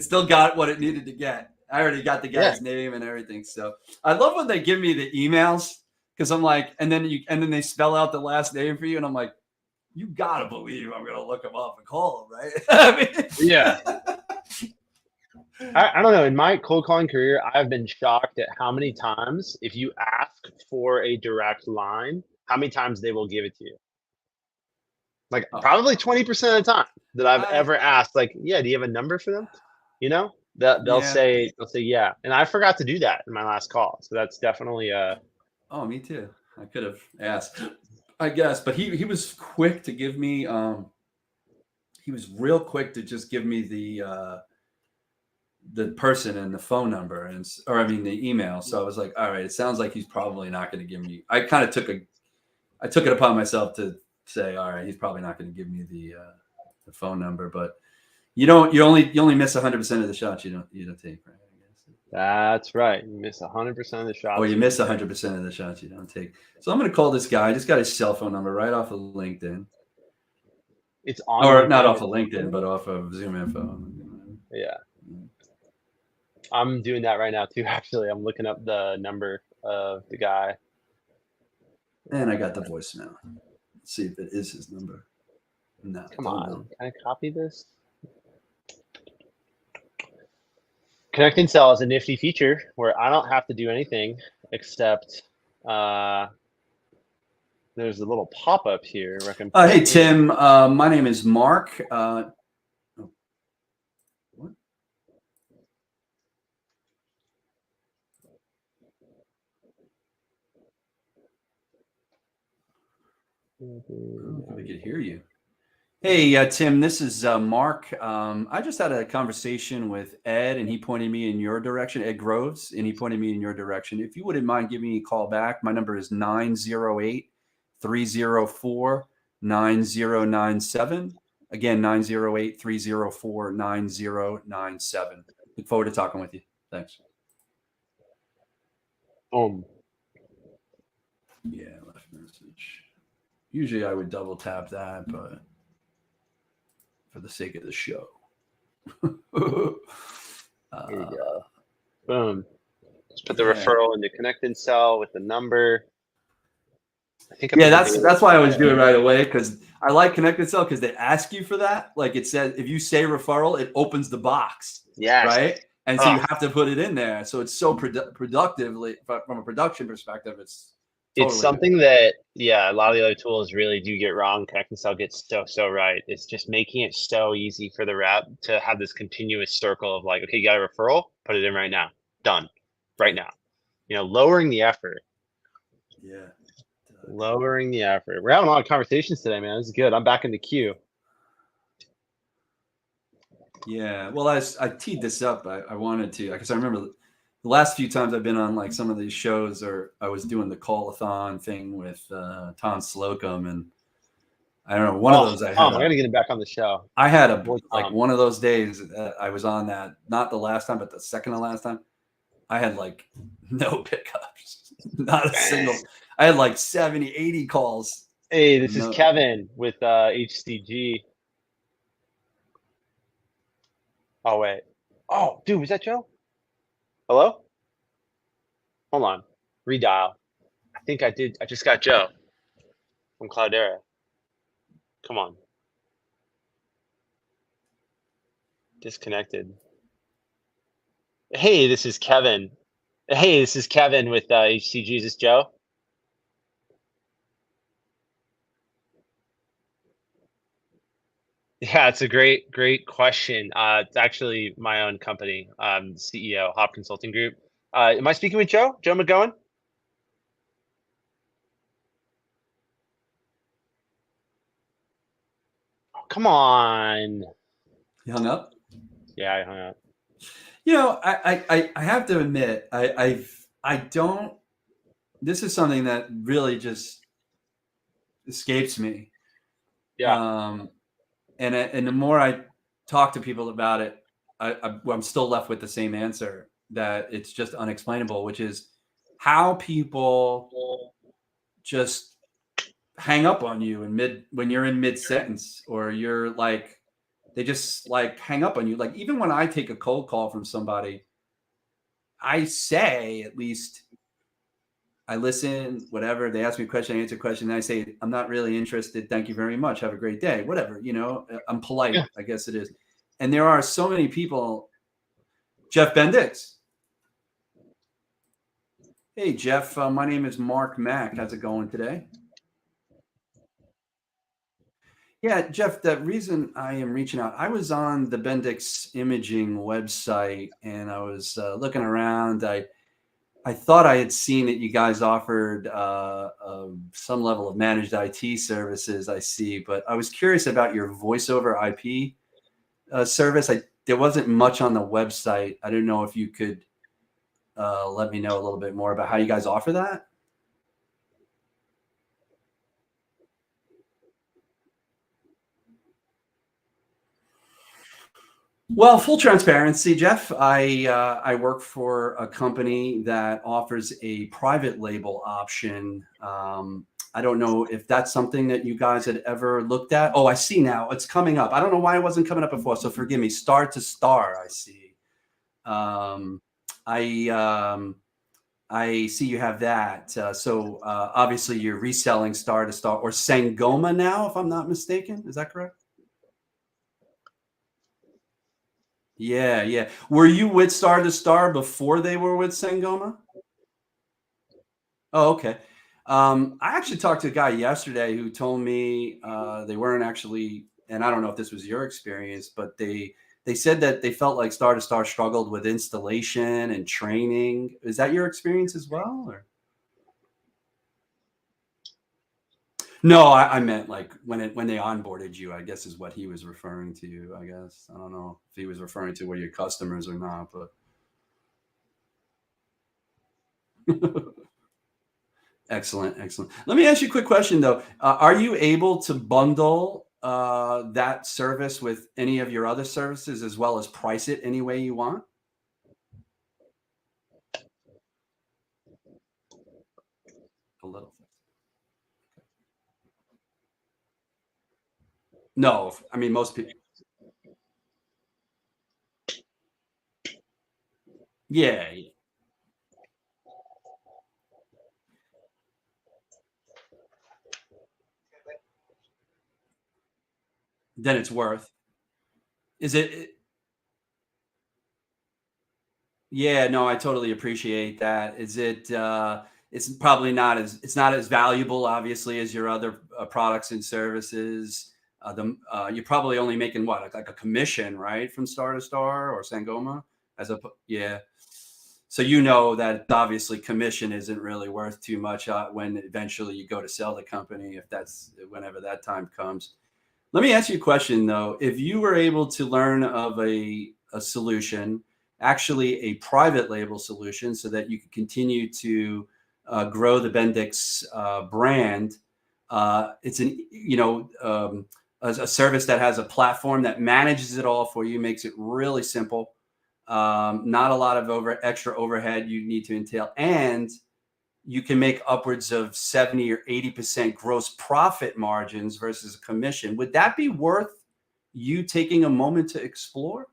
still got what it needed to get. I already got the guy's name and everything. So I love when they give me the emails because I'm like, and then they spell out the last name for you, and I'm like, you gotta believe I'm gonna look him up and call him, right? I mean, Yeah. I don't know. In my cold calling career, I've been shocked at how many times, if you ask for a direct line, how many times they will give it to you. Like probably 20% of the time that I've ever asked, like, yeah, do you have a number for them? You know, they'll say yeah. And I forgot to do that in my last call. So that's definitely Oh, me too. I could have asked, I guess, but he was quick to give me he was real quick to just give me the person and the phone number the email. So I was like, all right, it sounds like he's probably not going to give me. I kind of took it upon myself to say, all right, he's probably not going to give me the phone number, but you only miss 100% of the shots you don't take, right? I guess. That's right. You miss 100% of the shots. Or you miss 100% of the shots you don't take. So I'm going to call this guy. I just got his cell phone number right off of LinkedIn. It's on, or not off of LinkedIn, but off of Zoom Info. Yeah. I'm doing that right now too. Actually, I'm looking up the number of the guy. And I got the voicemail. Let's see if it is his number. No. Come on. Can I copy this? ConnectAndSell is a nifty feature where I don't have to do anything except there's a little pop-up here. Hey, Tim. My name is Mark. What? I don't know if I could hear you. Hey, Tim, this is Mark. I just had a conversation with Ed, and he pointed me in your direction, Ed Groves, and he pointed me in your direction. If you wouldn't mind giving me a call back, my number is 908-304-9097. Again, 908-304-9097. Look forward to talking with you. Thanks. Yeah, left message. Usually I would double tap that, but for the sake of the show. Here you go. Boom. Just put the referral into ConnectAndSell with the number. I think that's why I was doing it right away, because I like ConnectAndSell because they ask you for that. Like it says, if you say referral, it opens the box. Yes. Right. And so you have to put it in there. So it's so productively from a production perspective. It's something that, a lot of the other tools really do get wrong. ConnectAndSell gets so right. It's just making it so easy for the rep to have this continuous circle of like, okay, you got a referral, put it in right now. Done. Right now. Lowering the effort. Yeah. Lowering the effort. We're having a lot of conversations today, man. This is good. I'm back in the queue. Yeah. Well, I teed this up. I wanted to, because I remember the last few times I've been on like some of these shows, or I was doing the call-a-thon thing with Tom Slocum, and I don't know, one of those I gotta get him back on the show. I had one of those days I was on that, not the last time, but the second to last time. I had like no pickups, not a single. I had like 70, 80 calls. Hey, this is Kevin with HCG. Oh, wait. Oh, dude, was that Joe? Hello? Hold on. Redial. I think I did. I just got Joe from Cloudera. Come on. Disconnected. Hey, this is Kevin. Hey, this is Kevin with HCG. Is this Joe? Yeah, it's a great question. It's actually my own company, CEO, Hopp Consulting Group. Am I speaking with Joe? Joe McGowan? Oh, come on. You hung up? Yeah, I hung up. I have to admit, I don't. This is something that really just escapes me. Yeah. And the more I talk to people about it, I'm still left with the same answer, that it's just unexplainable, which is how people just hang up on you in mid when you're in mid sentence, or you're like they just like hang up on you. Like even when I take a cold call from somebody, I say at least I listen, whatever. They ask me a question, I answer a question, and I say, I'm not really interested. Thank you very much. Have a great day. Whatever, I'm polite, Yeah. I guess it is. And there are so many people. Jeff Bendix. Hey, Jeff. My name is Mark Mack. How's it going today? Yeah, Jeff, the reason I am reaching out, I was on the Bendix Imaging website and I was looking around. I thought I had seen that you guys offered some level of managed IT services, I see, but I was curious about your voice over IP service. There wasn't much on the website. I didn't know if you could let me know a little bit more about how you guys offer that. Well, full transparency, Jeff. I work for a company that offers a private label option. I don't know if that's something that you guys had ever looked at. Oh, I see now. It's coming up. I don't know why it wasn't coming up before, so forgive me. Star to Star, I see. Um, I I see you have that. So obviously you're reselling Star to Star or Sangoma now, if I'm not mistaken. Is that correct? Yeah, yeah. Were you with Star to Star before they were with Sangoma? Oh, okay. I actually talked to a guy yesterday who told me they weren't actually, and I don't know if this was your experience, but they said that they felt like Star to Star struggled with installation and training. Is that your experience as well? Or? No, I meant like when they onboarded you, I guess is what he was referring to. I guess I don't know if he was referring to were your customers or not, but excellent, excellent. Let me ask you a quick question though. Are you able to bundle that service with any of your other services as well as price it any way you want? A little. No, I mean most people. Yeah, yeah. Then it's worth. Is it? Yeah, no, I totally appreciate that. Is it? It's probably not as it's not as valuable, obviously, as your other products and services. You're probably only making what, like a commission, right, from Star to Star or Sangoma, yeah. So you know that obviously commission isn't really worth too much when eventually you go to sell the company, if that's whenever that time comes. Let me ask you a question though. If you were able to learn of a solution, actually a private label solution, so that you could continue to grow the Bendix brand, it's a service that has a platform that manages it all for you, makes it really simple. Not a lot of extra overhead you need to entail, and you can make upwards of 70 or 80% gross profit margins versus a commission. Would that be worth you taking a moment to explore?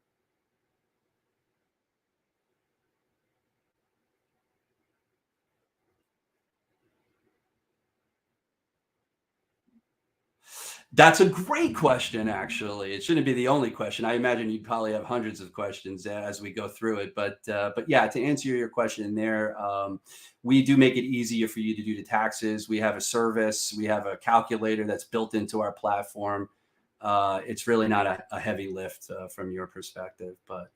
That's a great question, actually. It shouldn't be the only question. I imagine you probably have hundreds of questions as we go through it. But yeah, to answer your question there, we do make it easier for you to do the taxes. We have a service. We have a calculator that's built into our platform. It's really not a heavy lift from your perspective, but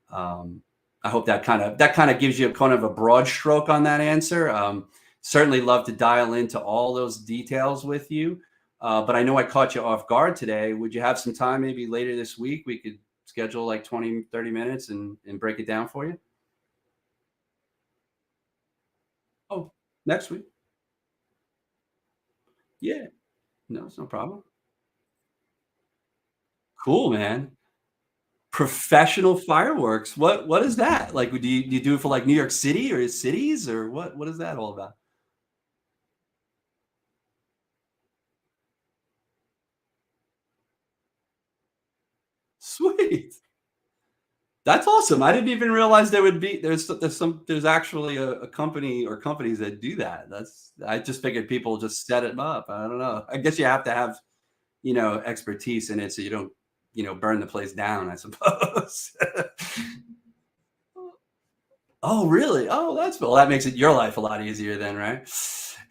I hope that kind of gives you kind of a broad stroke on that answer. Certainly love to dial into all those details with you. But I know I caught you off guard today. Would you have some time maybe later this week? We could schedule like 20, 30 minutes and break it down for you. Oh, next week. Yeah. No, it's no problem. Cool, man. Professional fireworks. What is that? Like, do you do it for like New York City or cities or what is that all about? Sweet. That's awesome. I didn't even realize there would be there's actually a company or companies that do that. I just figured people just set it up. I don't know. I guess you have to have, expertise in it so you don't, burn the place down, I suppose. Oh, really? Oh, that makes it your life a lot easier then, right?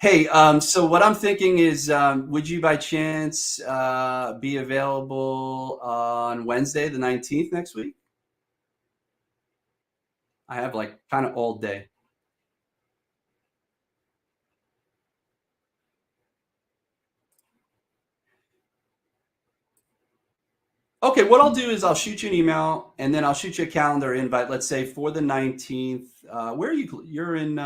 Hey, so what I'm thinking is, would you by chance be available on Wednesday, the 19th next week? I have like kind of all day. Okay, what I'll do is I'll shoot you an email and then I'll shoot you a calendar invite, let's say for the 19th. Where are you? You're in,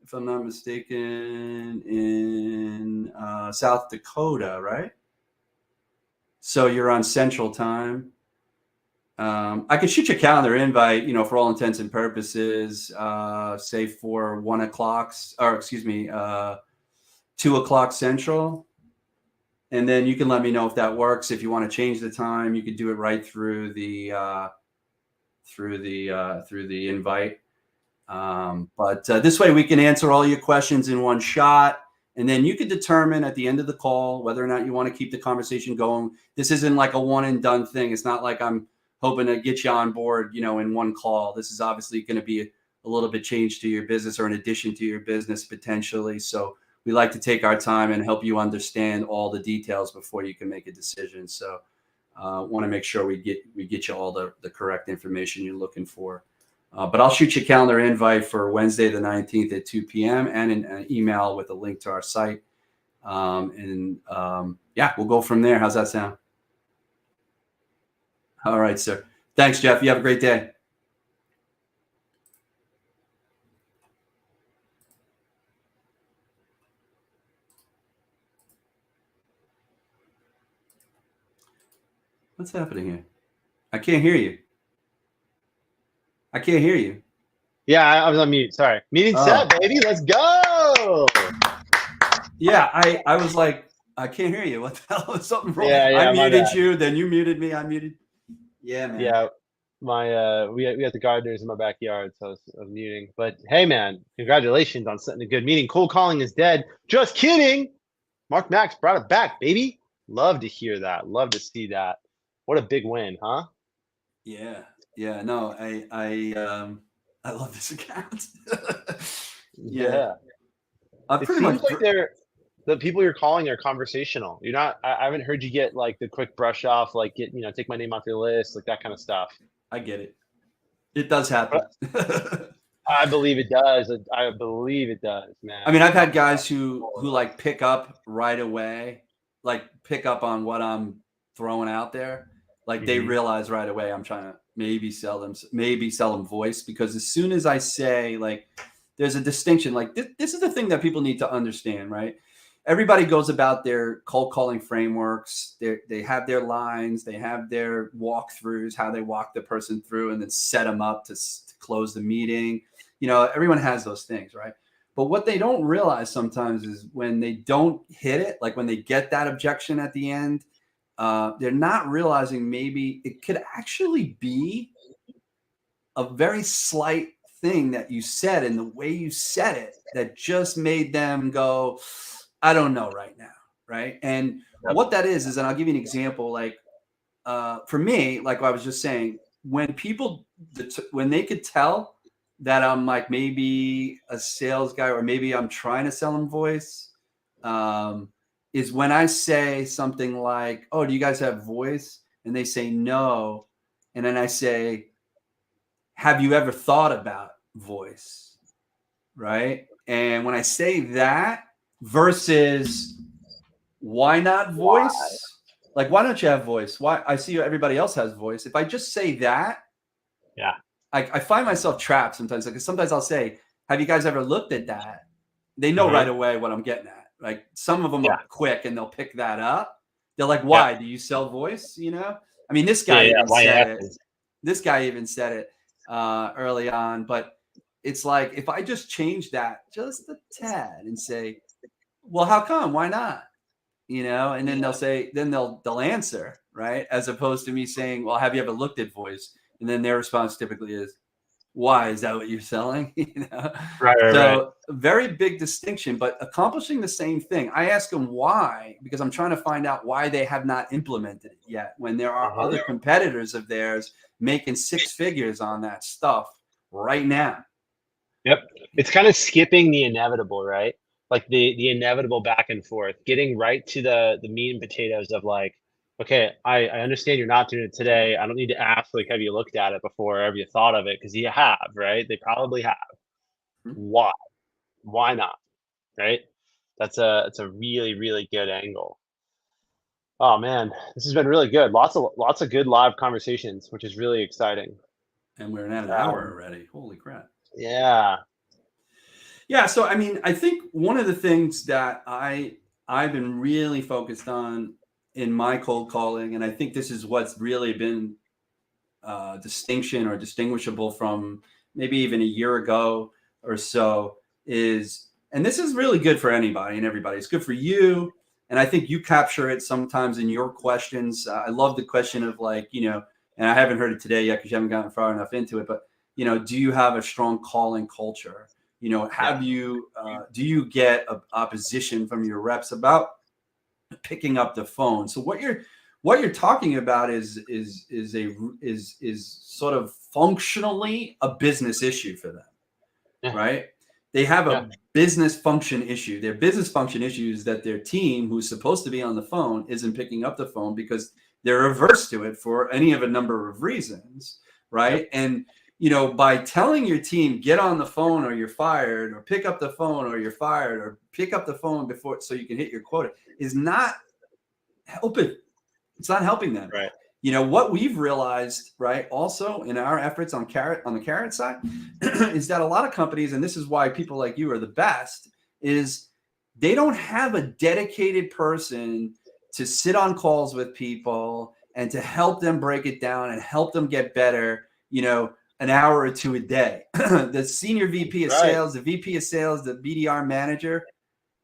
if I'm not mistaken, in South Dakota, right? So you're on Central Time. I could shoot you a calendar invite, for all intents and purposes, say for 1 o'clock, or excuse me, 2 o'clock Central. And then you can let me know if that works. If you want to change the time, you could do it right through the invite. But this way we can answer all your questions in one shot. And then you could determine at the end of the call whether or not you want to keep the conversation going. This isn't like a one and done thing. It's not like I'm hoping to get you on board, in one call. This is obviously going to be a little bit change to your business or an addition to your business potentially. So we like to take our time and help you understand all the details before you can make a decision. So want to make sure we get you all the correct information you're looking for. But I'll shoot you a calendar invite for Wednesday, the 19th at 2 p.m. and an email with a link to our site. Yeah, we'll go from there. How's that sound? All right, sir. Thanks, Jeff. You have a great day. What's happening here? I can't hear you. I can't hear you. Yeah, I was on mute. Sorry. Meeting set, baby. Let's go. Yeah, I was like, I can't hear you. What the hell? Is something wrong? Yeah, I muted you, then you muted me. I muted. Yeah, man. Yeah, we had the gardeners in my backyard, so I was muting. But hey, man, congratulations on setting a good meeting. Cold calling is dead. Just kidding. Mark Max brought it back, baby. Love to hear that. Love to see that. What a big win, huh? Yeah. No, I love this account. Yeah. I It pretty seems much. like the people you're calling are conversational. You're not. I haven't heard you get like the quick brush off, like take my name off your list, like that kind of stuff. I get it. It does happen. I believe it does. I believe it does, man. I mean, I've had guys who like pick up right away, like pick up on what I'm throwing out there. Like they realize right away I'm trying to maybe sell them voice, because as soon as I say, like, there's a distinction. Like this is the thing that people need to understand, right? Everybody goes about their cold calling frameworks. They have their lines, they have their walkthroughs, how they walk the person through and then set them up to close the meeting. Everyone has those things, right? But what they don't realize sometimes is when they don't hit it, like when they get that objection at the end, they're not realizing maybe it could actually be a very slight thing that you said and the way you said it that just made them go, I don't know right now, right? And what that is, and I'll give you an example. Like for me, like I was just saying, when people, when they could tell that I'm like maybe a sales guy or maybe I'm trying to sell them voice, is when I say something like, oh, do you guys have voice? And they say no. And then I say, have you ever thought about voice? Right? And when I say that versus why not voice? Why? Like, why don't you have voice? Why? I see everybody else has voice. If I just say that, yeah, I find myself trapped sometimes. Like sometimes I'll say, have you guys ever looked at that? They know right away what I'm getting at. Like some of them are quick and they'll pick that up. They're like, why? Do you sell voice? I mean, this guy even said it. is. This guy even said it early on, but it's like, if I just change that just a tad and say, well, how come? Why not? You know, and then they'll say, then they'll answer, right? As opposed to me saying, well, have you ever looked at voice? And then their response typically is, why? Is that what you're selling? You know? So very big distinction, but accomplishing the same thing. I ask them why, because I'm trying to find out why they have not implemented it yet, when there are other competitors of theirs making 6 figures on that stuff right now. Yep. It's kind of skipping the inevitable, right? Like the inevitable back and forth, getting right to the meat and potatoes of like, okay, I understand you're not doing it today. I don't need to ask, like, have you looked at it before? Have you thought of it? Because you have, right? They probably have. Why? Why not? Right? It's a really, really good angle. Oh man, this has been really good. Lots of good live conversations, which is really exciting. And we're at an hour already. Holy crap. Yeah. Yeah. So, I mean, I think one of the things that I've been really focused on in my cold calling, and I think this is what's really been distinction or distinguishable from maybe even a year ago or so, is, and this is really good for anybody and everybody. It's good for you. And I think you capture it sometimes in your questions. I love the question of like, you know, and I haven't heard it today yet because you haven't gotten far enough into it, but, you know, do you have a strong calling culture? You know, have you, do you get opposition from your reps about picking up the phone? So what you're talking about is sort of functionally a business issue for them, right? They have a business function issue. Their business function issue is that their team, who's supposed to be on the phone, isn't picking up the phone because they're averse to it for any of a number of reasons, right? And you know, by telling your team, get on the phone or you're fired, or pick up the phone or you're fired, or pick up the phone before so you can hit your quota, is not helping. It's not helping them. Right. You know, what we've realized, right, also in our efforts on the carrot side, is that a lot of companies, and this is why people like you are the best, is they don't have a dedicated person to sit on calls with people and to help them break it down and help them get better, you know, an hour or two a day. The senior VP of sales, the VP of sales, the BDR manager,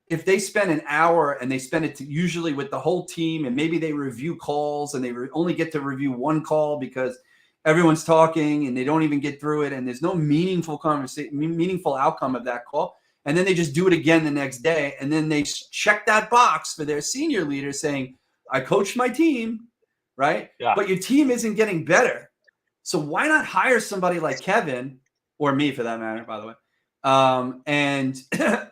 if they spend an hour and they spend it usually with the whole team, and maybe they review calls and they only get to review one call because everyone's talking and they don't even get through it, and there's no meaningful conversation, meaningful outcome of that call, and then they just do it again the next day, and then they check that box for their senior leader saying, I coached my team, right? But your team isn't getting better. So why not hire somebody like Kevin, or me for that matter, by the way, and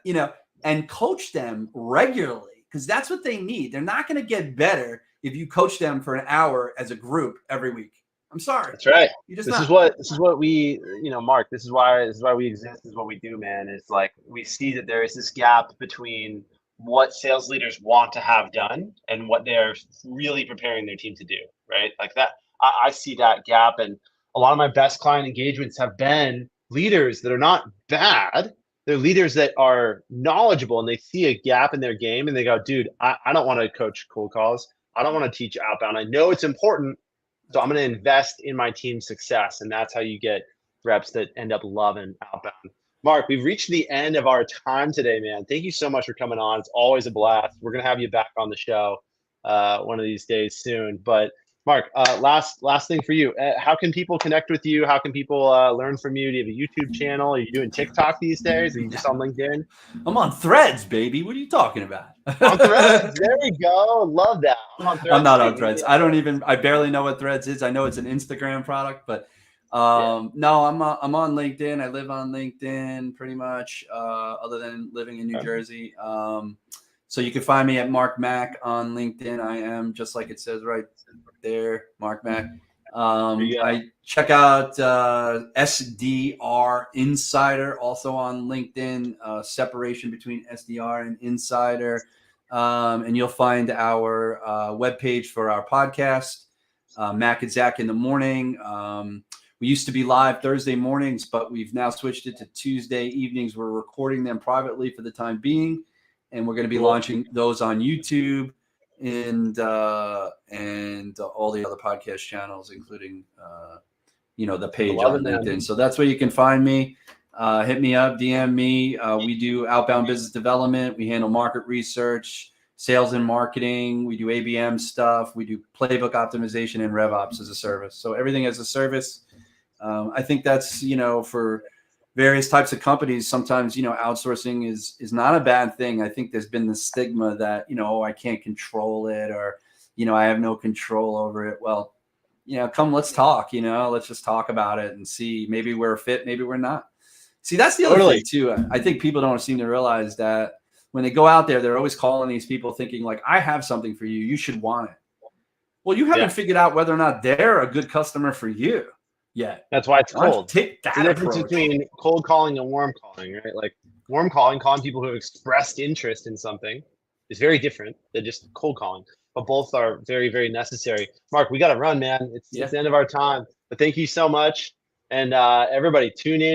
you know, and coach them regularly, because that's what they need. They're not going to get better if you coach them for an hour as a group every week. I'm sorry. That's right. This is what we, you know, Mark, this is why we exist. This is what we do, man. It's like we see that there is this gap between what sales leaders want to have done and what they're really preparing their team to do, right? Like that, I see that gap, and a lot of my best client engagements have been leaders that are not bad. They're leaders that are knowledgeable, and they see a gap in their game and they go, dude, I don't want to coach cold calls. I don't want to teach outbound. I know it's important, so I'm going to invest in my team's success. And that's how you get reps that end up loving outbound. Mark, we've reached the end of our time today, man. Thank you so much for coming on. It's always a blast. We're going to have you back on the show one of these days soon. But Mark, last thing for you. How can people connect with you? How can people learn from you? Do you have a YouTube channel? Are you doing TikTok these days? Are you just on LinkedIn? I'm on Threads, baby. What are you talking about? On Threads. There we go. Love that. I'm on Threads. I'm not on Threads. I barely know what Threads is. I know it's an Instagram product, but no, I'm on LinkedIn. I live on LinkedIn pretty much, other than living in New Jersey. So you can find me at Marc Mac on LinkedIn. I am, just like it says right there, Marc Mac. I check out SDR Insider, also on LinkedIn, separation between SDR and Insider. And you'll find our webpage for our podcast, Mac and Zach in the Morning. We used to be live Thursday mornings, but we've now switched it to Tuesday evenings. We're recording them privately for the time being, and we're going to be launching those on YouTube and all the other podcast channels, including the page on LinkedIn. So that's where you can find me. Hit me up, DM me. We do outbound business development. We handle market research, sales and marketing. We do ABM stuff. We do playbook optimization and RevOps as a service. So everything as a service. I think that's, for various types of companies, sometimes, outsourcing is not a bad thing. I think there's been the stigma that, I can't control it, or, I have no control over it. Well, come, let's talk, let's just talk about it and see, maybe we're a fit, maybe we're not. See, that's the other thing too. I think people don't seem to realize that when they go out there, they're always calling these people thinking like, I have something for you. You should want it. Well, you haven't figured out whether or not they're a good customer for you yet. That's why it's cold. Take that the difference between cold calling and warm calling, right? Like warm calling people who have expressed interest in something is very different than just cold calling. But both are very, very necessary. Marc, we got to run, man. It's the end of our time. But thank you so much. And everybody, tune in.